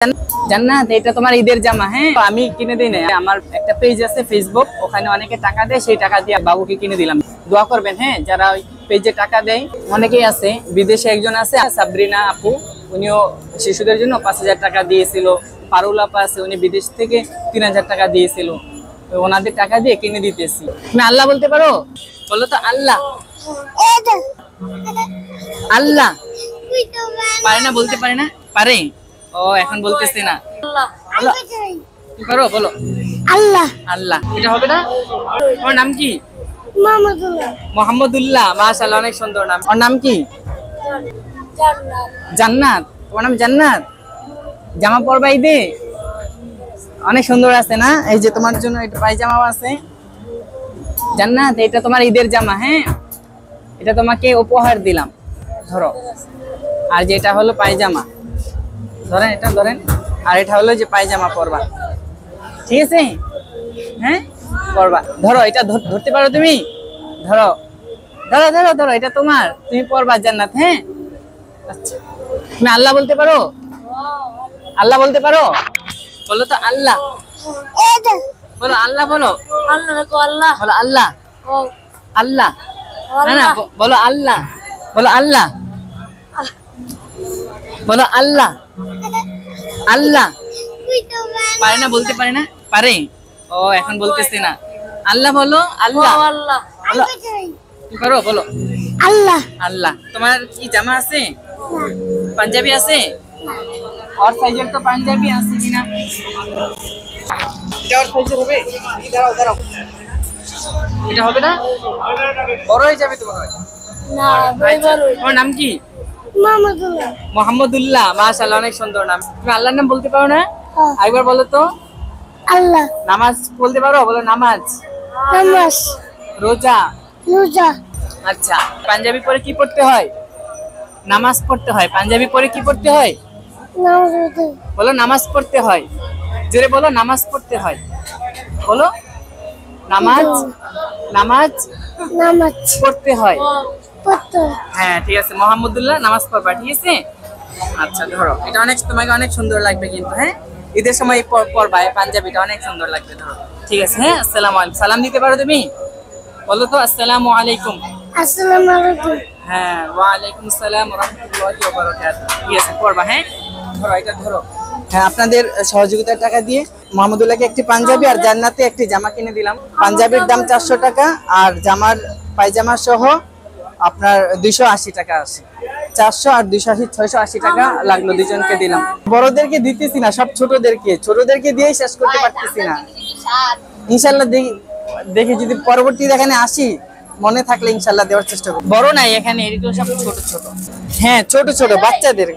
জান্নাত, এটা তোমার ঈদের জামা। হ্যাঁ, আমি কিনে দিই না, আমার একটা পেজ আছে ফেসবুক, ওখানে অনেকে টাকা দেয়, সেই টাকা দিয়ে বাবুকে কিনে দিলাম। দোয়া করবেন হ্যাঁ, যারা ওই পেজে টাকা দেয়। অনেকেই আছে, বিদেশে একজন আছে সাবরিনা আপু, উনিও শিশুদের জন্য 5,000 টাকা দিয়েছিল। পারুল আপা আছে, উনি বিদেশ থেকে 3,000 টাকা দিয়েছিল। ওনাদের টাকা দিয়ে কিনে দিতেছি। তুমি আল্লাহ বলতে পারো? বলো তো আল্লাহ। আল্লাহ পারে না, বলতে পারে না? পারে। ও এখন বলতেছি না। কি পারো বলো? আল্লাহ। আল্লাহ, এটা হবে না? ওর নাম কি? মোহাম্মদুল্লাহ। মোহাম্মদুল্লাহ, মাশাআল্লাহ, অনেক সুন্দর নাম। ওর নাম কি? জান্নাত। ওর নাম জান্নাত। জামা পরবা ঈদে? অনেক সুন্দর আছে না? এই যে তোমার জন্য একটা পায়জামাও আছে। জান্নাত, এটা তোমার ঈদের জামা। হ্যাঁ, এটা তোমাকে উপহার দিলাম, ধরো। আর যেটা হলো পায়জামা, ধরেন, এটা ধরেন। আর এটা হলো যে পায়জামা পরবা, ঠিক আছে? হ্যাঁ, পরবা। ধরো, এটা ধরতে পারো তুমি? ধরো ধরো ধরো ধরো, এটা তোমার, তুমি পরবা জান্নাত। হ্যাঁ, আচ্ছা। তুমি আল্লাহ বলতে পারো? আল্লাহ বলতে পারো? বলো তো আল্লাহ। বলো আল্লাহ, বলো আল্লাহ। বলো আল্লাহ। আল্লাহ না না, বলো আল্লাহ। বলো আল্লাহ। বলো আল্লাহ। আল্লাহ পারে না, বলতে পারে না? পারে। ও এখন বলতেছি না। আল্লাহ বলো, আল্লাহ। বলো, কি পারো বলো? আল্লাহ। আল্লাহ। তোমার কি জামা আছে? পাঞ্জাবি আছে? আর সাইজের তো পাঞ্জাবি আছে কিনা? এটা আর সাইজের হবে? দাঁড়াও দাঁড়াও, এটা হবে না? বড় হয়ে যাবে তো মনে হয়। না, আচ্ছা, তোমার নাম কি? মোহাম্মদুল্লাহ। মোহাম্মদুল্লাহ, মাশাআল্লাহ, অনেক সুন্দর নাম। তুমি আল্লাহর নাম বলতে পারো না? একবার বলো তো। আল্লাহ। নামাজ বলতে পারো? বলো নামাজ। নামাজ। রোজা। রোজা। আচ্ছা, পাঞ্জাবি পরে কি পড়তে হয়? নামাজ পড়তে হয়। পাঞ্জাবি পরে কি পড়তে হয়? নামাজ। বলো নামাজ পড়তে হয়। জোরে বলো, নামাজ পড়তে হয়। বলো নামাজ। নামাজ নামাজ পড়তে হয়। পড়তে। হ্যাঁ, ঠিক আছে। মোহাম্মদুল্লাহ, নামাজ পড়বা, ঠিক আছে? আচ্ছা, ধরো, এটা অনেক, তোমাকে অনেক সুন্দর লাগবে কিন্তু। হ্যাঁ, ঈদের সময় পরবা, এই পাঞ্জাবিটা অনেক সুন্দর লাগবে। ধরো, ঠিক আছে। হ্যাঁ, আসসালামু আলাইকুম। সালাম দিতে পারো তুমি? বলো তো আসসালামু আলাইকুম। আসসালামু আলাইকুম। হ্যাঁ, ওয়ালাইকুম আসসালাম ওয়া রাহমাতুল্লাহি ওয়া বারাকাতুহু। ঠিক আছে, পড়বা। হ্যাঁ, ধরো, এটা ধরো। হ্যাঁ, আপনাদের সহযোগিতার টাকা দিয়ে মোহাম্মদুল্লাহকে একটি পাঞ্জাবি আর জান্নাতে একটি জামা কিনে দিলাম। পাঞ্জাবির দাম 400 টাকা আর জামার পায়জামা সহ আপনার 280 টাকা আছে। 400 আর 280, 680 টাকা লাগলো, দুজনকে দিলাম। বড়দেরকে দিতেছি না, সব ছোটদেরকে দিয়েই শেষ করতে পারতেছি না। ইনশাল্লাহ দেখি যদি পরবর্তী এখানে আসি, মনে থাকলে ইনশাল্লাহ দেওয়ার চেষ্টা করব। বড় নাই এখানে, এগুলো সব ছোট ছোট। হ্যাঁ, ছোট ছোট বাচ্চাদের।